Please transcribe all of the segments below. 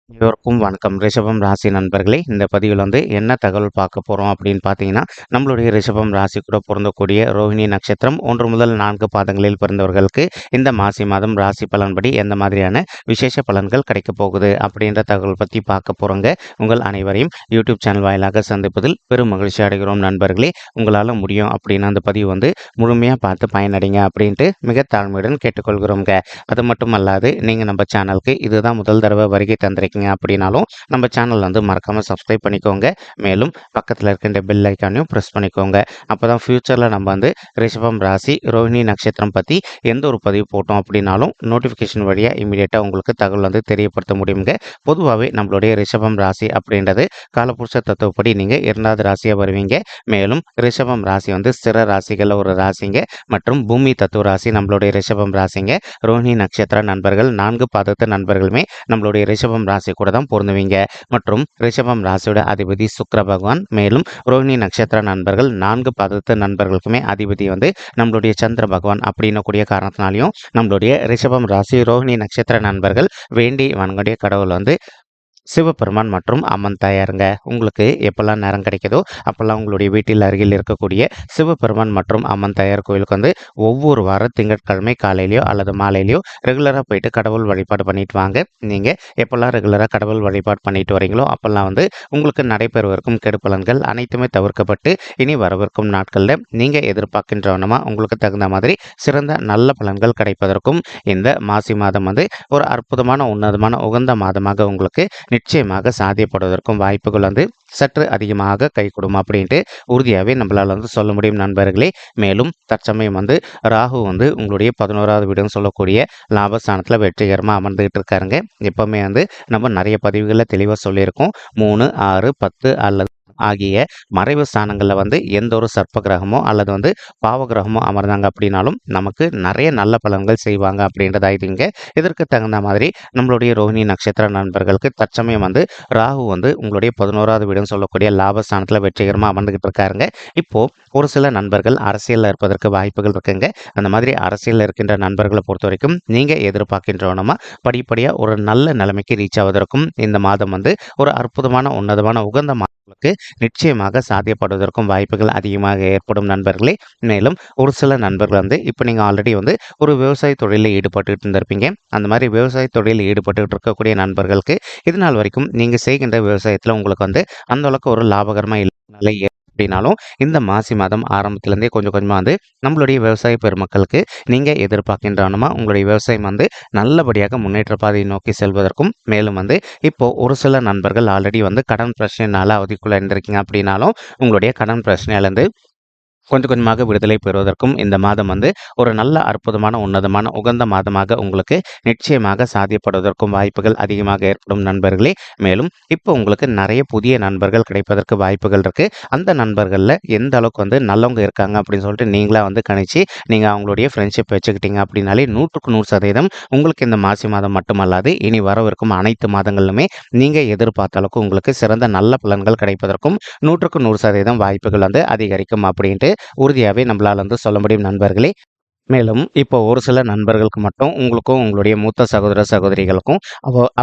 அனைவருக்கும் வணக்கம். ரிஷபம் ராசி நண்பர்களே, இந்த பதிவில் என்ன தகவல் பார்க்க போகிறோம் அப்படின்னு பார்த்தீங்கன்னா, நம்மளுடைய ரிஷபம் ராசி கூட பொருந்தக்கூடிய ரோஹிணி நட்சத்திரம் 1 முதல் 4 பாதங்களில் பிறந்தவர்களுக்கு இந்த மாசி மாதம் ராசி பலன்படி எந்த மாதிரியான விசேஷ பலன்கள் கிடைக்கப் போகுது அப்படின்ற தகவல் பற்றி பார்க்க போகிறோங்க. உங்கள் அனைவரையும் யூடியூப் சேனல் வாயிலாக சந்திப்பதில் பெரும் மகிழ்ச்சி அடைகிறோம் நண்பர்களே. உங்களால் முடியும் அப்படின்னு அந்த பதிவு முழுமையாக பார்த்து பயனடைங்க அப்படின்ட்டு மிக தாழ்மையுடன் கேட்டுக்கொள்கிறோங்க. அது மட்டும் அல்லாது நீங்கள் நம்ம சேனலுக்கு இதுதான் முதல் தடவை வருகை தந்திருக்கீங்க அப்படின்னாலும் நம்ம சேனல் மறக்காம சப்ஸ்கிரைப் பண்ணிக்கோங்க. மேலும் பக்கத்தில் இருக்கின்ற பெல் ஐக்கானையும் ப்ரெஸ் பண்ணிக்கோங்க. அப்பதான் ஃபியூச்சரில் நம்ம ரிஷபம் ராசி ரோஹிணி நட்சத்திரம் பற்றி எந்த ஒரு பதிவு போட்டோம் அப்படின்னாலும் நோட்டிஃபிகேஷன் வழியாக இமீடியட்டாக உங்களுக்கு தகவல் தெரியப்படுத்த முடியுங்க. பொதுவாகவே நம்மளுடைய ரிஷபம் ராசி அப்படின்றது காலபுருஷ தத்துவப்படி நீங்கள் 2வது ராசியாக வருவீங்க. மேலும் ரிஷபம் ராசி ஸ்திர ராசிகளில் ஒரு ராசிங்க மற்றும் பூமி தத்துவ ராசி நம்மளுடைய ரிஷபம் ராசிங்க. ரோஹிணி நட்சத்திர நண்பர்கள் 4 பாதத்து நண்பர்களுமே நம்மளுடைய ரிஷபம் ராசி கூட தான் பொருந்துவீங்க. மற்றும் ரிஷபம் ராசியோட அதிபதி சுக்கிர பகவான். மேலும் ரோஹிணி நட்சத்திர நண்பர்கள் 4 பாதத்து நண்பர்களுக்குமே அதிபதி நம்மளுடைய சந்திர பகவான் அப்படின்னு கூடிய காரணத்தினாலையும் நம்மளுடைய ரிஷபம் ராசி ரோஹிணி நட்சத்திர நண்பர்கள் வேண்டி வணங்கக்கூடிய கடவுள் சிவபெருமான் மற்றும் அம்மன் தாயாருங்க. உங்களுக்கு எப்பெல்லாம் நேரம் கிடைக்குதோ அப்போல்லாம் உங்களுடைய வீட்டில் அருகில் இருக்கக்கூடிய சிவபெருமான் மற்றும் அம்மன் தாயார் கோயிலுக்கு ஒவ்வொரு வாரம் திங்கட்கிழமை காலையிலையோ அல்லது மாலையிலையோ ரெகுலராக போயிட்டு கடவுள் வழிபாடு பண்ணிட்டு வாங்க. நீங்கள் எப்பெல்லாம் ரெகுலராக கடவுள் வழிபாடு பண்ணிட்டு வரீங்களோ அப்போல்லாம் உங்களுக்கு நடைபெறுவதற்கும் கெடுபலன்கள் அனைத்துமே தவிர்க்கப்பட்டு இனி வரவிருக்கும் நாட்களில் நீங்கள் எதிர்பார்க்கின்றவனமா உங்களுக்கு தகுந்த மாதிரி சிறந்த நல்ல பலன்கள் கிடைப்பதற்கும் இந்த மாசி மாதம் ஒரு அற்புதமான உன்னதமான உகந்த மாதமாக உங்களுக்கு நிச்சயமாக சாத்தியப்படுவதற்கும் வாய்ப்புகள் சற்று அதிகமாக கை கொடுக்கும் அப்படின்ட்டு உறுதியாகவே நம்மளால் சொல்ல முடியும் நண்பர்களே. மேலும் தற்சமயம் ராகு உங்களுடைய 11வது வீடுன்னு சொல்லக்கூடிய லாபஸ்தானத்தில் வெற்றிகரமாக அமர்ந்துகிட்டு இருக்காருங்க. எப்பவுமே நம்ம நிறைய பதிவுகளில் தெளிவாக சொல்லியிருக்கோம். 3, 6, 10 அல்லது ஆகிய மறைவு ஸ்தானங்களில் எந்த ஒரு சர்ப்ப கிரகமோ அல்லது பாவ கிரகமோ அமர்ந்தாங்க அப்படின்னாலும் நமக்கு நிறைய நல்ல பலன்கள் செய்வாங்க அப்படின்றதாயிடுங்க. இதற்கு தகுந்த மாதிரி நம்மளுடைய ரோஹிணி நட்சத்திர நண்பர்களுக்கு தற்சமயம் ராகு உங்களுடைய 11வது வீடுன்னு சொல்லக்கூடிய லாபஸ்தானத்தில் வெற்றிகரமாக அமர்ந்துகிட்டு இருக்காருங்க. இப்போ ஒரு சில நண்பர்கள் அரசியலில் இருப்பதற்கு வாய்ப்புகள் இருக்குங்க. அந்த மாதிரி அரசியலில் இருக்கின்ற நண்பர்களை பொறுத்த வரைக்கும் நீங்கள் எதிர்பார்க்கின்றவனமா படிப்படியாக ஒரு நல்ல நிலைமைக்கு ரீச் ஆவதற்கும் இந்த மாதம் ஒரு அற்புதமான உன்னதமான உகந்த மாதங்களுக்கு நிச்சயமாக சாத்தியப்படுவதற்கும் வாய்ப்புகள் அதிகமாக ஏற்படும் நண்பர்களே. மேலும் ஒரு சில நண்பர்கள் இப்போ நீங்கள் ஆல்ரெடி ஒரு விவசாய தொழிலில் ஈடுபட்டு இருந்திருப்பீங்க. அந்த மாதிரி விவசாய தொழிலில் ஈடுபட்டு இருக்கக்கூடிய நண்பர்களுக்கு இது நாள் வரைக்கும் நீங்கள் செய்கின்ற விவசாயத்தில் உங்களுக்கு அந்த அளவுக்கு ஒரு லாபகரமாக இல்லை அப்படின்னாலும் இந்த மாசி மாதம் ஆரம்பத்திலேருந்தே கொஞ்சம் கொஞ்சமாக நம்மளுடைய விவசாய பெருமக்களுக்கு நீங்கள் எதிர்பார்க்கின்றனமா உங்களுடைய விவசாயம் நல்லபடியாக முன்னேற்ற பாதையை நோக்கி செல்வதற்கும் மேலும் இப்போ ஒரு சில நண்பர்கள் ஆல்ரெடி கடன் பிரச்சனைனால அவதிக்குள்ள இருந்திருக்கீங்க அப்படின்னாலும் உங்களுடைய கடன் பிரச்சனையிலேருந்து கொஞ்சம் கொஞ்சமாக விடுதலை பெறுவதற்கும் இந்த மாதம் ஒரு நல்ல அற்புதமான உன்னதமான உகந்த மாதமாக உங்களுக்கு நிச்சயமாக சாத்தியப்படுவதற்கும் வாய்ப்புகள் அதிகமாக ஏற்படும் நண்பர்களே. மேலும் இப்போ உங்களுக்கு நிறைய புதிய நண்பர்கள் கிடைப்பதற்கு வாய்ப்புகள் இருக்குது. அந்த நண்பர்களில் எந்த அளவுக்கு நல்லவங்க இருக்காங்க அப்படின்னு சொல்லிட்டு நீங்களாக கணிச்சு நீங்கள் அவங்களுடைய ஃப்ரெண்ட்ஷிப் வச்சுக்கிட்டீங்க அப்படின்னாலே 100% உங்களுக்கு இந்த மாசி மாதம் மட்டுமல்லாது இனி வரவிருக்கும் அனைத்து மாதங்களிலுமே நீங்கள் எதிர்பார்த்த அளவுக்கு உங்களுக்கு சிறந்த நல்ல பலன்கள் கிடைப்பதற்கும் 100% வாய்ப்புகள் அதிகரிக்கும் அப்படின்ட்டு உறுதியாகவே நம்மளால் சொல்ல முடியும் நண்பர்களே. மேலும் இப்போ ஒரு சில நண்பர்களுக்கு மட்டும் உங்களுக்கும் உங்களுடைய மூத்த சகோதர சகோதரிகளுக்கும்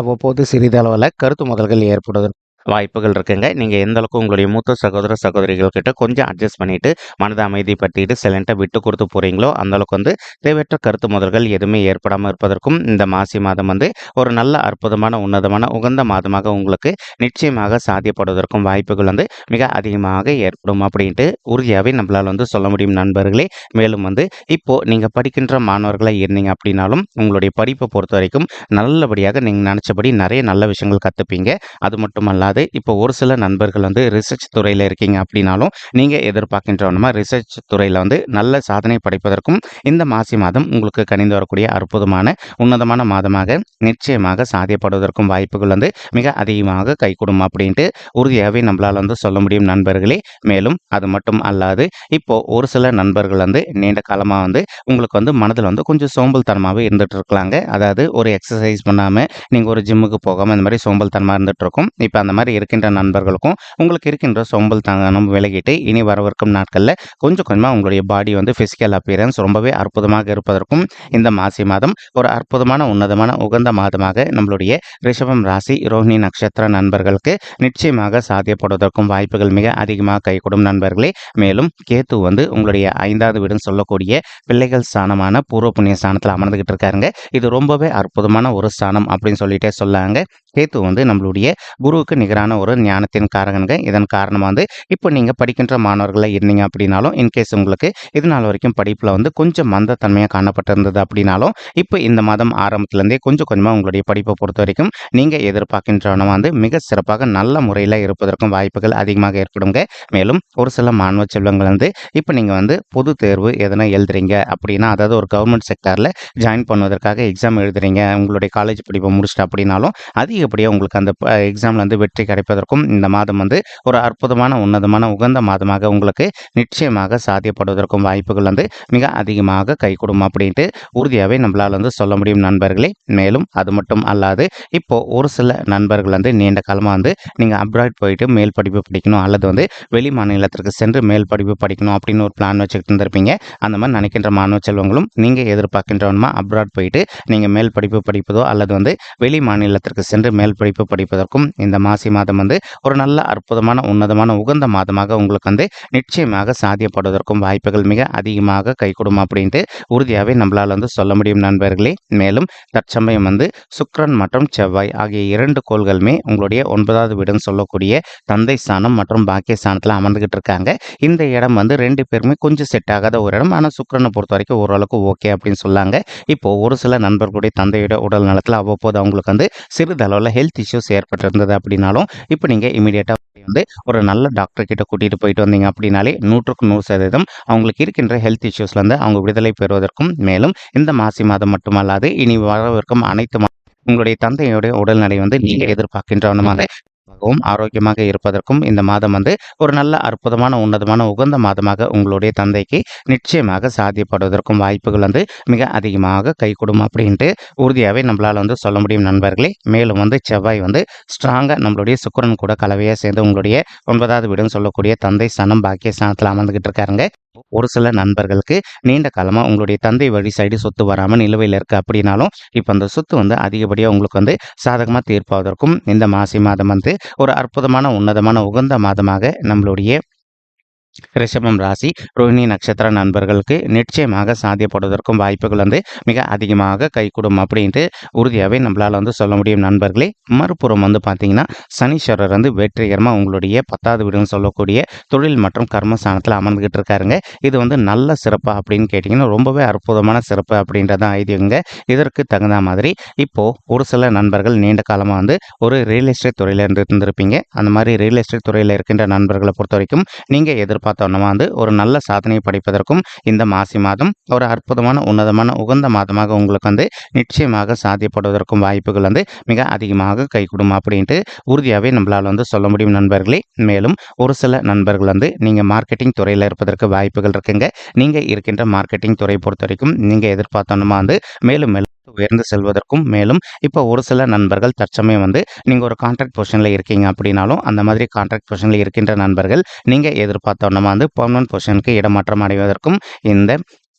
அவ்வப்போது சிறிதளவில் கருத்து மோதல்கள் ஏற்படுவதற்கு வாய்ப்புகள் இருக்குங்க. நீங்கள் எந்த அளவுக்கு உங்களுடைய மூத்த சகோதர சகோதரிகள் கிட்ட கொஞ்சம் அட்ஜஸ்ட் பண்ணிட்டு மனதை அமைதிப்படுத்திட்டு சிலன்ட்டை விட்டு கொடுத்து போகிறீங்களோ அந்த அளவுக்கு தேவையற்ற கருத்து மோதல்கள் எதுவுமே ஏற்படாமல் இருப்பதற்கும் இந்த மாசி மாதம் ஒரு நல்ல அற்புதமான உன்னதமான உகந்த மாதமாக உங்களுக்கு நிச்சயமாக சாத்தியப்படுவதற்கும் வாய்ப்புகள் மிக அதிகமாக ஏற்படும் அப்படின்ட்டு உறுதியாகவே நம்மளால் சொல்ல முடியும் நண்பர்களே. மேலும் இப்போ நீங்கள் படிக்கின்ற மாணவர்களாக இருந்தீங்க அப்படின்னாலும் உங்களுடைய படிப்பை பொறுத்த வரைக்கும் நல்லபடியாக நீங்கள் நினச்சபடி நிறைய நல்ல விஷயங்கள் கற்றுப்பீங்க. அது மட்டும் அல்லாது இப்போ ஒரு சில நண்பர்கள் ரிசர்ச் துறையில் இருக்கீங்க அப்படின்னாலும் நீங்கள் எதிர்பார்க்கின்றவனமா ரிசர்ச் துறையில் நல்ல சாதனை படைப்பதற்கும் இந்த மாசி மாதம் உங்களுக்கு கணிந்து வரக்கூடிய அற்புதமான உன்னதமான மாதமாக நிச்சயமாக சாத்தியப்படுவதற்கும் வாய்ப்புகள் மிக அதிகமாக கைகூடும் அப்படின்ட்டு உறுதியாகவே நம்மளால் சொல்ல முடியும் நண்பர்களே. மேலும் அது மட்டும் அல்லாது இப்போ ஒரு சில நண்பர்கள் நீண்ட காலமாக உங்களுக்கு மனதில் கொஞ்சம் சோம்பல்தனமாகவே இருந்துட்டு இருக்கலாங்க. அதாவது ஒரு எக்ஸசைஸ் பண்ணாமல் நீங்கள் ஒரு ஜிம்முக்கு போகாமல் இந்த மாதிரி சோம்பல்தனமாக இருந்துட்டு இருக்கும். இப்போ அந்த மாதிரி மாதிரி இருக்கின்ற நண்பர்களுக்கும் உங்களுக்கு இருக்கின்ற சோம்பல் தனம் விலகிட்டு இனி வரவிருக்கும் நாட்களில் கொஞ்சம் கொஞ்சமாக உங்களுடைய பாடி வந்து ஃபிசிக்கல் அப்பியரன்ஸ் ரொம்பவே அற்புதமாக இருப்பதற்கும் இந்த மாசி மாதம் ஒரு அற்புதமான உன்னதமான உகந்த மாதமாக நம்மளுடைய ரிஷபம் ராசி ரோஹிணி நட்சத்திர நண்பர்களுக்கு நிச்சயமாக சாத்தியப்படுவதற்கும் வாய்ப்புகள் மிக அதிகமாக கைகூடும் நண்பர்களே. மேலும் கேத்து வந்து உங்களுடைய 5வது வீடுன்னு சொல்லக்கூடிய பிள்ளைகள் ஸ்தானமான பூர்வ புண்ணிய ஸ்தானத்தில் அமர்ந்துகிட்டு இருக்காருங்க. இது ரொம்பவே அற்புதமான ஒரு ஸ்தானம் அப்படின்னு சொல்லிட்டே சொல்லாங்க. கேத்து வந்து நம்மளுடைய குருவுக்கு நிகரான ஒரு ஞானத்தின் காரகனுங்க. இதன் காரணமாக வந்து இப்போ நீங்கள் படிக்கின்ற மாணவர்களாக இருந்தீங்க அப்படின்னாலும் இன்கேஸ் உங்களுக்கு இது நாள் வரைக்கும் படிப்பில் வந்து கொஞ்சம் மந்தத்தன்மையாக காணப்பட்டிருந்தது அப்படின்னாலும் இப்போ இந்த மாதம் ஆரம்பத்துலேருந்தே கொஞ்சம் கொஞ்சமாக உங்களுடைய படிப்பை பொறுத்த வரைக்கும் நீங்கள் எதிர்பார்க்கின்றன வந்து மிக சிறப்பாக நல்ல முறையில் இருப்பதற்கும் வாய்ப்புகள் அதிகமாக ஏற்படுங்க. மேலும் ஒரு சில மாணவ செல்வங்கள் வந்து இப்போ நீங்கள் வந்து பொது தேர்வு எதனா எழுதுறீங்க அப்படின்னா, அதாவது ஒரு கவர்மெண்ட் செக்டாரில் ஜாயின் பண்ணுவதற்காக எக்ஸாம் எழுதுறீங்க, உங்களுடைய காலேஜ் படிப்பை முடிச்சிட்டு அப்படின்னாலும் அதிகப்படியாக உங்களுக்கு அந்த எக்ஸாமில் வந்து வெற்றி கிடைப்பதற்கும் இந்த மாதம் வந்து ஒரு அற்புதமான உன்னதமான உகந்த மாதமாக உங்களுக்கு நிச்சயமாக சாத்தியப்படுவதற்கும் வாய்ப்புகள் வந்து மிக அதிகமாக கைகூடும் அப்படின்ட்டு உறுதியாகவே நம்மளால் வந்து சொல்ல முடியும் நண்பர்களே. மேலும் அது மட்டும் அல்லாது இப்போ ஒரு சில நண்பர்கள் வந்து நீண்ட காலமாக வந்து நீங்கள் அப்ராட் போயிட்டு மேல் படிப்பு படிக்கணும் அல்லது வந்து வெளி மாநிலத்திற்கு சென்று மேல் படிப்பு படிக்கணும் அப்படின்னு ஒரு பிளான் வச்சுக்கிட்டு இருந்திருப்பீங்க. அந்த மாதிரி நினைக்கின்ற மாணவ செல்வங்களும் நீங்கள் எதிர்பார்க்கின்றவனுமா அப்ராட் போயிட்டு நீங்கள் மேல் படிப்பு படிப்பதோ அல்லது வந்து வெளி மாநிலத்திற்கு சென்று மேல் படிப்பு படிப்பதற்கும் இந்த மாசி மாதம் வந்து ஒரு நல்ல அற்புதமான உன்னதமான உகந்த மாதமாக உங்களுக்கு வந்து நிச்சயமாக சாத்தியப்படுவதற்கும் வாய்ப்புகள் மிக அதிகமாக கைகூடும் அப்படின்ட்டு உறுதியாகவே நம்மளால் வந்து சொல்ல முடியும் நண்பர்களே. மேலும் தற்சமயம் வந்து சுக்கிரன் மற்றும் செவ்வாய் ஆகிய 2 கோள்களுமே உங்களுடைய 9வது வீடுன்னு சொல்லக்கூடிய தந்தை ஸ்தானம் மற்றும் பாக்கிய ஸ்தானத்தில் அமர்ந்துகிட்டு இருக்காங்க. இந்த இடம் வந்து 2 பேருமே கொஞ்சம் செட் ஆகாத ஒரு இடம். ஆனால் சுக்கிரனை பொறுத்த வரைக்கும் ஓரளவுக்கு ஓகே அப்படின்னு சொல்லாங்க. இப்போ ஒரு சில நண்பர்களுடைய தந்தையோட உடல் நலத்தில் அவ்வப்போது அவங்களுக்கு வந்து சிறிதளவில் ஹெல்த் இஷ்யூஸ் ஏற்பட்டிருந்தது அப்படின்னாலும் இப்போ நீங்கள் இமீடியட்டாக வந்து ஒரு நல்ல டாக்டர் கிட்ட கூட்டிகிட்டு போயிட்டு வந்தீங்க அப்படின்னாலே 100க்கு 100% அவங்களுக்கு இருக்கின்ற ஹெல்த் இஷ்யூஸ்லேருந்து அவங்க விடுதலை பெறுவதற்கும் மேலும் இந்த மாசி மாதம் மட்டுமல்லாது இனி வரவிருக்கும் அனைத்து உங்களுடைய தந்தையுடைய உடல்நிலை வந்து நீங்கள் எதிர்பார்க்கின்றவனமாக ஆரோக்கியமாக இருப்பதற்கும் இந்த மாதம் வந்து ஒரு நல்ல அற்புதமான உன்னதமான உகந்த மாதமாக உங்களுடைய தந்தைக்கு நிச்சயமாக சாத்தியப்படுவதற்கும் வாய்ப்புகள் வந்து மிக அதிகமாக கைகூடும் அப்படின்ட்டு உறுதியாகவே நம்மளால் வந்து சொல்ல முடியும் நண்பர்களே. மேலும் வந்து செவ்வாய் வந்து ஸ்ட்ராங்காக நம்மளுடைய சுக்கிரன் கூட கலவையாக சேர்ந்து உங்களுடைய 9வது வீடுன்னு சொல்லக்கூடிய தந்தை ஸ்தானம் பாக்கிய ஸ்தானத்தில் அமர்ந்துகிட்டு இருக்காருங்க. ஒரு சில நண்பர்களுக்கு நீண்ட காலமாக உங்களுடைய தந்தை வழி சைடு சொத்து வராமல் நிலுவையில் இருக்குது அப்படின்னாலும் இப்போ அந்த சொத்து வந்து அதிகப்படியாக உங்களுக்கு வந்து சாதகமாக தீர்ப்பாவதற்கும் இந்த மாசி மாதம் வந்து ஒரு அற்புதமான உன்னதமான உகந்த மாதமாக நம்மளுடைய ரிஷபம் ராசி ரோஹிணி நட்சத்திர நண்பர்களுக்கு நிச்சயமாக சாத்தியப்படுவதற்கும் வாய்ப்புகள் வந்து மிக அதிகமாக கைகூடும் அப்படின்ட்டு உறுதியாகவே நம்மளால் வந்து சொல்ல முடியும் நண்பர்களே. மறுபுறம் வந்து பார்த்தீங்கன்னா சனீஸ்வரர் வந்து வெற்றிகரமாக உங்களுடைய 10வது வீடுன்னு சொல்லக்கூடிய தொழில் மற்றும் கர்மஸ்தானத்தில் அமர்ந்துகிட்டு இருக்காருங்க. இது வந்து நல்ல சிறப்பு அப்படின்னு கேட்டிங்கன்னா ரொம்பவே அற்புதமான சிறப்பு அப்படின்றதான் ஐதீகங்க. இதற்கு தகுந்த மாதிரி இப்போது ஒரு சில நண்பர்கள் நீண்ட காலமாக வந்து ஒரு ரியல் எஸ்டேட் துறையில் இருந்திருப்பீங்க. அந்த மாதிரி ரியல் எஸ்டேட் துறையில் இருக்கின்ற நண்பர்களை பொறுத்த வரைக்கும் நீங்கள் எதிர்பார்த்தோன்னா வந்து ஒரு நல்ல சாதனையை படைப்பதற்கும் இந்த மாசி மாதம் ஒரு அற்புதமான உன்னதமான உகந்த மாதமாக உங்களுக்கு வந்து நிச்சயமாக சாத்தியப்படுவதற்கும் வாய்ப்புகள் வந்து மிக அதிகமாக கைகூடும் அப்படின்ட்டு உறுதியாகவே நம்மளால் வந்து சொல்ல முடியும் நண்பர்களே. மேலும் ஒரு சில நண்பர்கள் வந்து நீங்கள் மார்க்கெட்டிங் துறையில் இருப்பதற்கு வாய்ப்புகள் இருக்குங்க. நீங்கள் இருக்கின்ற மார்க்கெட்டிங் துறையை பொறுத்த வரைக்கும் நீங்கள் எதிர்பார்த்தோன்னா வந்து மேலும் மேலும் உயர்ந்து செல்வதற்கும் மேலும் இப்போ ஒரு சில நண்பர்கள் தற்சமயம் வந்து நீங்கள் ஒரு கான்ட்ராக்ட் பொசிஷனில் இருக்கீங்க அப்படின்னாலும் அந்த மாதிரி கான்ட்ராக்ட் பொசிஷனில் இருக்கின்ற நண்பர்கள் நீங்கள் எதிர்பார்த்தோன்னா வந்து பெர்மனன்ட் பொசிஷனுக்கு இடமாற்றம் அடைவதற்கும் இந்த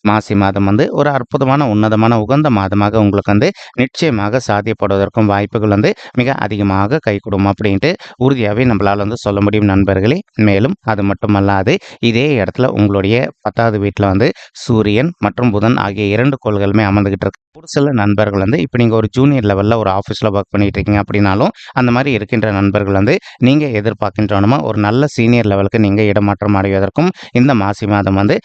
மாசி மாதம் வந்து ஒரு அற்புதமான உன்னதமான உகந்த மாதமாக உங்களுக்கு வந்து நிச்சயமாக சாத்தியப்படுவதற்கும் வாய்ப்புகள் வந்து மிக அதிகமாக கைகூடும் அப்படின்ட்டு உறுதியாகவே நம்மளால் வந்து சொல்ல முடியும் நண்பர்களே. மேலும் அது மட்டுமல்லாது இதே இடத்துல உங்களுடைய 10வது வீட்டில் வந்து சூரியன் மற்றும் புதன் ஆகிய 2 கோள்களுமே அமர்ந்துகிட்டு இருக்கு. ஒரு சில நண்பர்கள் வந்து இப்போ நீங்கள் ஒரு ஜூனியர் லெவலில் ஒரு ஆஃபீஸில் ஒர்க் பண்ணிட்டு இருக்கீங்க அப்படின்னாலும் அந்த மாதிரி இருக்கின்ற நண்பர்கள் வந்து நீங்கள் எதிர்பார்க்கின்றனமா ஒரு நல்ல சீனியர் லெவலுக்கு நீங்கள் இடமாற்றம் அடைவதற்கும் இந்த மாசி மாதம் வந்து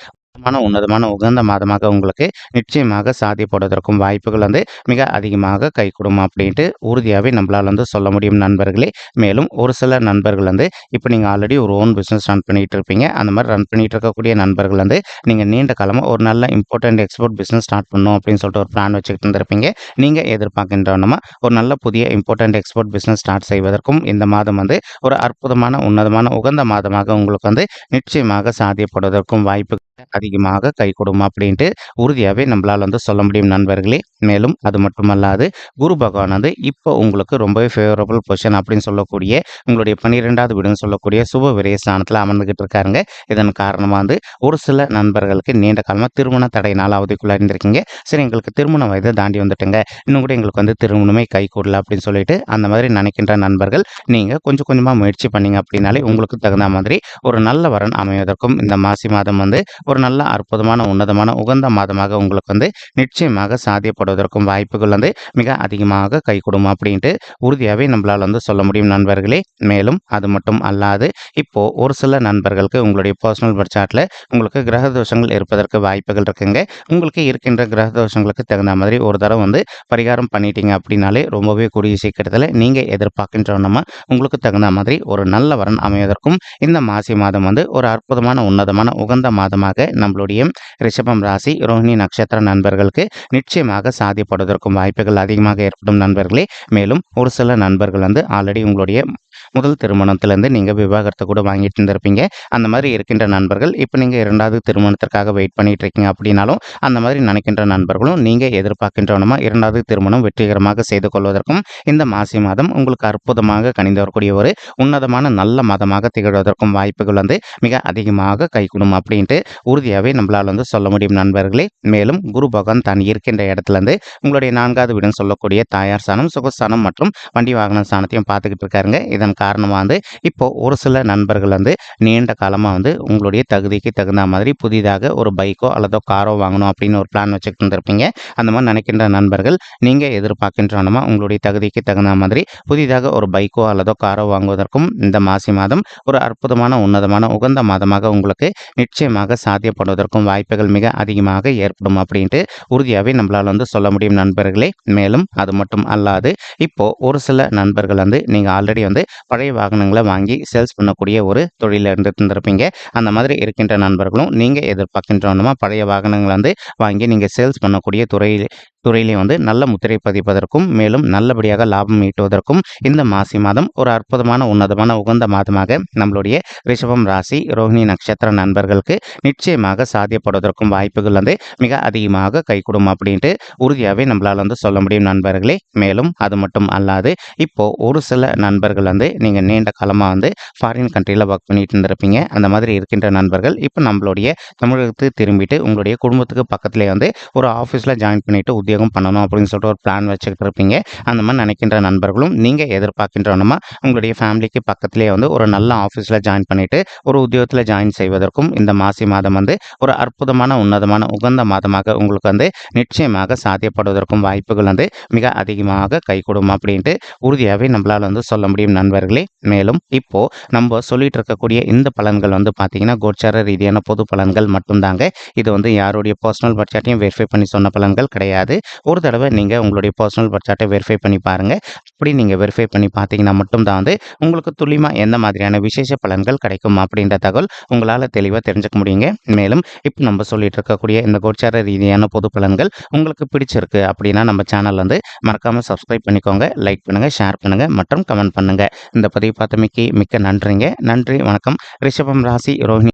உன்னதமான உகந்த மாதமாக உங்களுக்கு நிச்சயமாக சாத்தியப்படுவதற்கும் வாய்ப்புகள் வந்து மிக அதிகமாக கைகூடும் அப்படின்ட்டு உறுதியாகவே நம்மளால் வந்து சொல்ல முடியும் நண்பர்களே. மேலும் ஒரு சில நண்பர்கள் வந்து இப்போ நீங்கள் ஆல்ரெடி ஒரு ஓன் பிஸ்னஸ் ரன் பண்ணிகிட்டு இருப்பீங்க. அந்த மாதிரி ரன் பண்ணிகிட்டு இருக்கக்கூடிய நண்பர்கள் வந்து நீங்கள் நீண்ட காலமாக ஒரு நல்ல இம்போர்ட்டன்ட் எக்ஸ்போர்ட் பிஸ்னஸ் ஸ்டார்ட் பண்ணணும் அப்படின்னு சொல்லிட்டு ஒரு பிளான் வச்சுக்கிட்டு இருந்திருப்பீங்க. நீங்கள் எதிர்பார்க்கின்றனமா ஒரு நல்ல புதிய இம்போர்ட்டன்ட் எக்ஸ்போர்ட் பிஸ்னஸ் ஸ்டார்ட் செய்வதற்கும் இந்த மாதம் வந்து ஒரு அற்புதமான உன்னதமான உகந்த மாதமாக உங்களுக்கு வந்து நிச்சயமாக சாத்தியப்படுவதற்கும் வாய்ப்பு அதிகமாக கைகூடும் அப்படின்ட்டு உறுதியாவே நம்மளால சொல்ல முடியும் நண்பர்களே. மேலும் அது மட்டுமல்லாது குரு பகவான் இப்போ உங்களுக்கு ரொம்பவே ஃபேவரபிள் பொசிஷன் அப்படின்னு சொல்லக்கூடிய உங்களுடைய 12வது வீடுன்னு சொல்லக்கூடிய சுப விரய ஸ்தானத்துல அமர்ந்துகிட்டு இருக்காருங்க. இதன் காரணமா ஒரு சில நண்பர்களுக்கு நீண்ட காலமா திருமண தடையினால அவதிக்குள்ள இருந்திருக்கீங்க. சரி, எங்களுக்கு திருமண வயதை தாண்டி வந்துட்டுங்க. இன்னும் கூட எங்களுக்கு திருமணமே கைகூடல அப்படின்னு சொல்லிட்டு அந்த மாதிரி நினைக்கின்ற நண்பர்கள் நீங்க கொஞ்சம் கொஞ்சமா முயற்சி பண்ணீங்க அப்படின்னாலே உங்களுக்கு தகுந்த மாதிரி ஒரு நல்ல வரன் அமைவதற்கும் இந்த மாசி மாதம் ஒரு நல்ல அற்புதமான உன்னதமான உகந்த மாதமாக உங்களுக்கு நிச்சயமாக சாத்தியப்படுவதற்கும் வாய்ப்புகள் மிக அதிகமாக கைகூடும் அப்படின்ட்டு உறுதியாவே நம்மளால சொல்ல முடியும் நண்பர்களே. மேலும் அது மட்டும் அல்லாது இப்போ ஒரு சில நண்பர்களுக்கு உங்களுடைய பர்சனல் பர்த் சார்ட்ல உங்களுக்கு கிரக தோஷங்கள் இருப்பதற்கு வாய்ப்புகள் இருக்குங்க. உங்களுக்கு இருக்கின்ற கிரக தோஷங்களுக்கு தகுந்த மாதிரி ஒரு தடவை பரிகாரம் பண்ணிட்டீங்க அப்படின்னாலே ரொம்பவே கூடிய சீக்கிரத்தில் நீங்க எதிர்பார்க்கின்றோன்னா உங்களுக்கு தகுந்த மாதிரி ஒரு நல்ல வரன் அமைவதற்கும் இந்த மாசி மாதம் ஒரு அற்புதமான உன்னதமான உகந்த மாதமாக நம்மளுடைய ரிஷபம் ராசி ரோஹிணி நட்சத்திர நண்பர்களுக்கு நிச்சயமாக சாத்தியப்படுவதற்கும் வாய்ப்புகள் அதிகமாக ஏற்படும் நண்பர்களே. மேலும் ஒரு சில நண்பர்கள் ஆல்ரெடி உங்களுடைய முதல் திருமணத்திலேருந்து நீங்கள் விவாகரத்தை கூட வாங்கிட்டு இருந்திருப்பீங்க. அந்த மாதிரி இருக்கின்ற நண்பர்கள் இப்போ நீங்கள் 2வது திருமணத்திற்காக வெயிட் பண்ணிட்டு இருக்கீங்க அப்படின்னாலும் அந்த மாதிரி நினைக்கின்ற நண்பர்களும் நீங்கள் எதிர்பார்க்கின்றவனமா 2வது திருமணம் வெற்றிகரமாக செய்து கொள்வதற்கும் இந்த மாசி மாதம் உங்களுக்கு அற்புதமாக கணிந்து வரக்கூடிய ஒரு உன்னதமான நல்ல மாதமாக திகழ்வதற்கும் வாய்ப்புகள் மிக அதிகமாக கைகூடும் அப்படின்ட்டு உறுதியாகவே நம்மளால் சொல்ல முடியும் நண்பர்களே. மேலும் குரு பகவான் தான் இருக்கின்ற இடத்துலேருந்து உங்களுடைய 4வது வீடுன்னு சொல்லக்கூடிய தாயார் ஸ்தானம், சுகஸ்தானம் மற்றும் வண்டி வாகன ஸ்தானத்தையும் பார்த்துக்கிட்டு இருக்காருங்க. இதன் காரணமாக இப்போ ஒரு சில நண்பர்கள் நீண்ட காலமாக உங்களுடைய தகுதிக்கு தகுந்த மாதிரி புதிதாக ஒரு பைக்கோ அல்லதோ காரோ வாங்கணும் அப்படின்னு ஒரு பிளான் வச்சுக்கிட்டு இருந்திருப்பீங்க. அந்த மாதிரி நினைக்கின்ற நண்பர்கள் நீங்கள் எதிர்பார்க்கின்றனமா உங்களுடைய தகுதிக்கு தகுந்த மாதிரி புதிதாக ஒரு பைக்கோ அல்லதோ காரோ வாங்குவதற்கும் இந்த மாசி மாதம் ஒரு அற்புதமான உன்னதமான உகந்த மாதமாக உங்களுக்கு நிச்சயமாக சாத்தியப்படுவதற்கும் வாய்ப்புகள் மிக அதிகமாக ஏற்படும் அப்படின்ட்டு உறுதியாகவே நம்மளால் சொல்ல முடியும் நண்பர்களே. மேலும் அது மட்டும் அல்லாது இப்போ ஒரு சில நண்பர்கள் நீங்கள் ஆல்ரெடி பழைய வாகனங்களை வாங்கி சேல்ஸ் பண்ணக்கூடிய ஒரு தொழில இருந்திருப்பீங்க. அந்த மாதிரி இருக்கின்ற நண்பர்களும் நீங்கள் எதிர்பார்க்கின்றோன்னா பழைய வாகனங்களை வாங்கி நீங்கள் சேல்ஸ் பண்ணக்கூடிய துறையிலே நல்ல முத்திரை பதிப்பதற்கும் மேலும் நல்லபடியாக லாபம் ஈட்டுவதற்கும் இந்த மாசி மாதம் ஒரு அற்புதமான உன்னதமான உகந்த மாதமாக நம்மளுடைய ரிஷபம் ராசி ரோஹிணி நட்சத்திர நண்பர்களுக்கு நிச்சயமாக சாத்தியப்படுவதற்கும் வாய்ப்புகள் மிக அதிகமாக கைகூடும் அப்படின்ட்டு உறுதியாகவே நம்மளால் சொல்ல முடியும் நண்பர்களே. மேலும் அது மட்டும் அல்லாது இப்போ ஒரு சில நண்பர்கள் நீங்கள் நீண்ட காலமாக ஃபாரின் கண்ட்ரியில் ஒர்க் பண்ணிட்டு இருந்திருப்பீங்க. அந்த மாதிரி இருக்கின்ற நண்பர்கள் இப்போ நம்மளுடைய தமிழகத்துக்கு திரும்பிட்டு உங்களுடைய குடும்பத்துக்கு பக்கத்துலேயே ஒரு ஆஃபீஸில் ஜாயின் பண்ணிட்டு உத்தியோகம் பண்ணணும் அப்படின்னு சொல்லிட்டு ஒரு பிளான் வச்சுக்கிட்டு இருப்பீங்க. அந்த மாதிரி நினைக்கின்ற நண்பர்களும் நீங்கள் எதிர்பார்க்கின்றோன்னா உங்களுடைய ஃபேமிலிக்கு பக்கத்துலேயே ஒரு நல்ல ஆஃபீஸில் ஜாயின் பண்ணிட்டு ஒரு உத்தியோகத்தில் ஜாயின் செய்வதற்கும் இந்த மாசி மாதம் ஒரு அற்புதமான உன்னதமான உகந்த மாதமாக உங்களுக்கு நிச்சயமாக சாத்தியப்படுவதற்கும் வாய்ப்புகள் மிக அதிகமாக கைகூடும் அப்படின்ட்டு உறுதியாகவே நம்மளால் சொல்ல முடியும் நண்பர்களே. மேலும் இப்போ நம்ம சொல்லிட்டு இருக்கக்கூடிய இந்த பலன்கள் பார்த்தீங்கன்னா கோச்சார ரீதியான பொது பலன்கள் மட்டும்தாங்க. இது யாருடைய பர்சனல் பட்ஜெட்டையும் வெரிஃபை பண்ணி சொன்ன பலன்கள் கிடையாது. ஒரு தடவை நீங்கள் உங்களுடைய பர்சனல் பட்ஜெட்டை வெரிஃபை பண்ணி பாருங்கள். அப்படி நீங்கள் வெரிஃபை பண்ணி பார்த்தீங்கன்னா மட்டும்தான் உங்களுக்கு துல்லியமாக எந்த மாதிரியான விசேஷ பலன்கள் கிடைக்கும் அப்படின்ற தகவல் உங்களால் தெளிவாக தெரிஞ்சுக்க முடியுங்க. மேலும் இப்போ நம்ம சொல்லிட்டு இருக்கக்கூடிய இந்த கோச்சார ரீதியான பொது பலன்கள் உங்களுக்கு பிடிச்சிருக்கு அப்படின்னா நம்ம சேனல் மறக்காமல் சப்ஸ்கிரைப் பண்ணிக்கோங்க, லைக் பண்ணுங்கள், ஷேர் பண்ணுங்கள் மற்றும் கமெண்ட் பண்ணுங்கள். இந்த பதிவு பார்த்தமைக்கு மிக்க நன்றிங்க. நன்றி, வணக்கம். ரிஷபம் ராசி ரோஹிணி